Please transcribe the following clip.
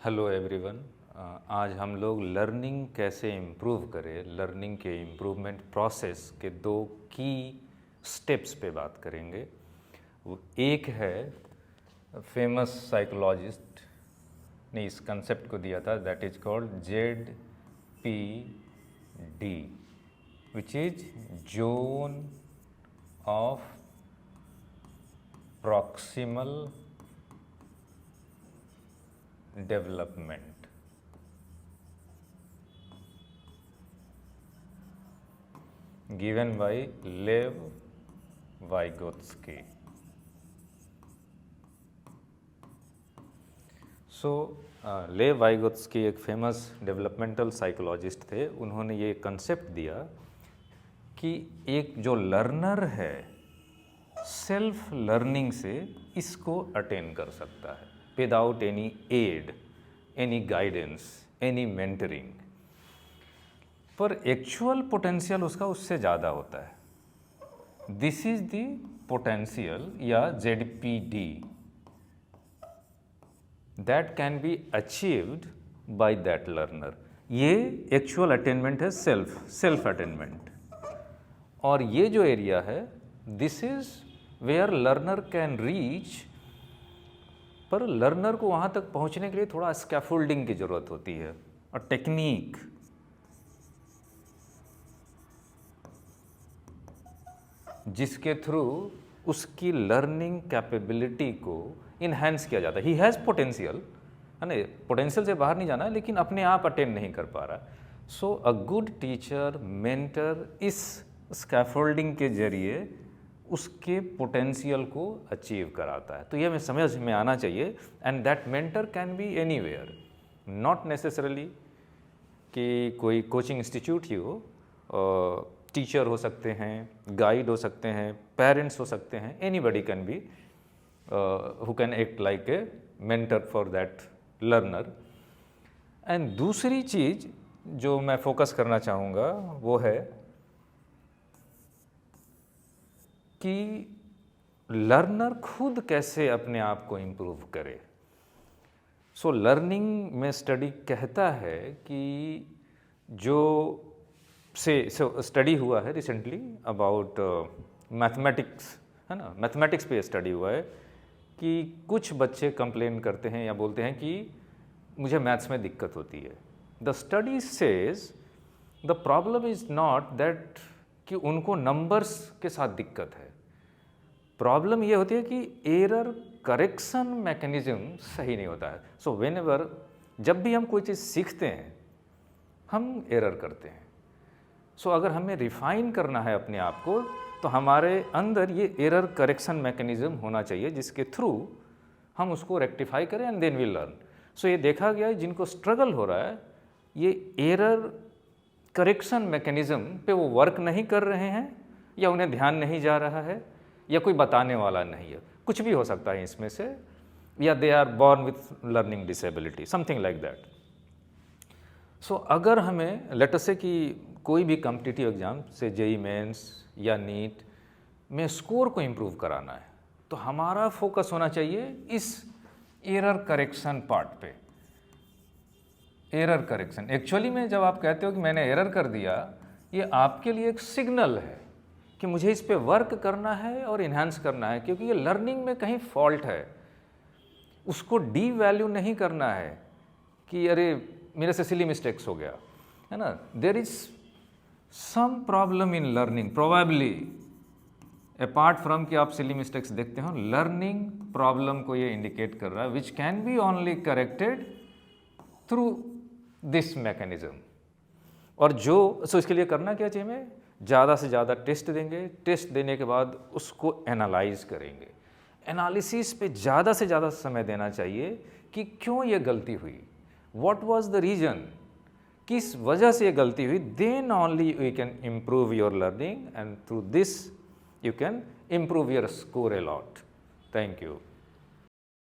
Hello everyone. आज हम लोग लर्निंग कैसे इम्प्रूव करें, लर्निंग के इम्प्रूवमेंट प्रोसेस के दो की स्टेप्स पे बात करेंगे। एक है फेमस साइकोलॉजिस्ट ने इस कंसेप्ट को दिया था, that is called ZPD, which is zone of proximal development. Given by लेव वाइगोत्स्की। लेव वाइगोत्स्की एक फेमस डेवलपमेंटल साइकोलॉजिस्ट थे। उन्होंने ये कंसेप्ट दिया कि एक जो लर्नर है सेल्फ लर्निंग से इसको अटेन कर सकता है without any aid, any guidance, any mentoring, पर एक्चुअल पोटेंशियल उसका उससे ज़्यादा होता है। दिस इज द पोटेंशियल या ZPD that can be achieved by that learner. ये एक्चुअल अटेनमेंट है, सेल्फ अटेनमेंट। और ये जो एरिया है, this is where learner can reach, पर लर्नर को वहाँ तक पहुँचने के लिए थोड़ा स्कैफोल्डिंग की ज़रूरत होती है और टेक्निक। जिसके थ्रू उसकी लर्निंग कैपेबिलिटी को इन्हेंस किया जाता है। ही हैज़ पोटेंशियल, है ना, पोटेंशियल से बाहर नहीं जाना है, लेकिन अपने आप अटेन नहीं कर पा रहा। सो अ गुड टीचर, मेंटर इस स्कैफोल्डिंग के जरिए उसके पोटेंशियल को अचीव कराता है। तो ये हमें समझ में आना चाहिए। And that mentor can be anywhere, not necessarily कि कोई कोचिंग इंस्टीट्यूट ही हो। टीचर हो सकते हैं, गाइड हो सकते हैं, पेरेंट्स हो सकते हैं, anybody can be who can act like a mentor for that learner. And दूसरी चीज़ जो मैं फोकस करना चाहूँगा वो है कि लर्नर खुद कैसे अपने आप को इम्प्रूव करे। सो लर्निंग में स्टडी कहता है कि जो स्टडी हुआ है रिसेंटली अबाउट मैथमेटिक्स, है ना, मैथमेटिक्स पे स्टडी हुआ है कि कुछ बच्चे कंप्लेन करते हैं या बोलते हैं कि मुझे मैथ्स में दिक्कत होती है। The study says the problem is not that कि उनको नंबर्स के साथ दिक्कत है। प्रॉब्लम ये होती है कि एरर करेक्शन मैकेनिज्म सही नहीं होता है। सो व्हेनेवर, जब भी हम कोई चीज़ सीखते हैं हम एरर करते हैं। सो अगर हमें रिफाइन करना है अपने आप को, तो हमारे अंदर ये एरर करेक्शन मैकेनिज्म होना चाहिए जिसके थ्रू हम उसको रेक्टिफाई करें एंड देन वी लर्न। सो ये देखा गया है जिनको स्ट्रगल हो रहा है, ये एरर करेक्शन मैकेनिज्म पे वो वर्क नहीं कर रहे हैं, या उन्हें ध्यान नहीं जा रहा है, या कोई बताने वाला नहीं है। कुछ भी हो सकता है इसमें से, या they are born with learning disability, something like that. So अगर हमें लेट अस से कि कोई भी competitive exam say JEE Mains या नीट में स्कोर को इम्प्रूव कराना है, तो हमारा फोकस होना चाहिए इस एरर करेक्शन पार्ट पे। एरर करेक्शन एक्चुअली में जब आप कहते हो कि मैंने एरर कर दिया, ये आपके लिए एक सिग्नल है कि मुझे इस पे वर्क करना है और इन्हांस करना है, क्योंकि ये लर्निंग में कहीं फॉल्ट है। उसको डी वैल्यू नहीं करना है कि अरे मेरे से सिली मिस्टेक्स हो गया, है ना। There is some problem in learning probably, apart from कि आप सिली मिस्टेक्स देखते हो, लर्निंग प्रॉब्लम को ये इंडिकेट कर रहा है, which can be only corrected through this mechanism. और सो इसके लिए करना क्या चाहिए, हमें ज़्यादा से ज़्यादा टेस्ट देंगे। टेस्ट देने के बाद उसको एनालाइज करेंगे। एनालिसिस पे ज़्यादा से ज़्यादा समय देना चाहिए कि क्यों ये गलती हुई, व्हाट वाज द रीज़न, किस वजह से ये गलती हुई। Then only you can improve your learning and through this you can improve your score a lot. Thank you.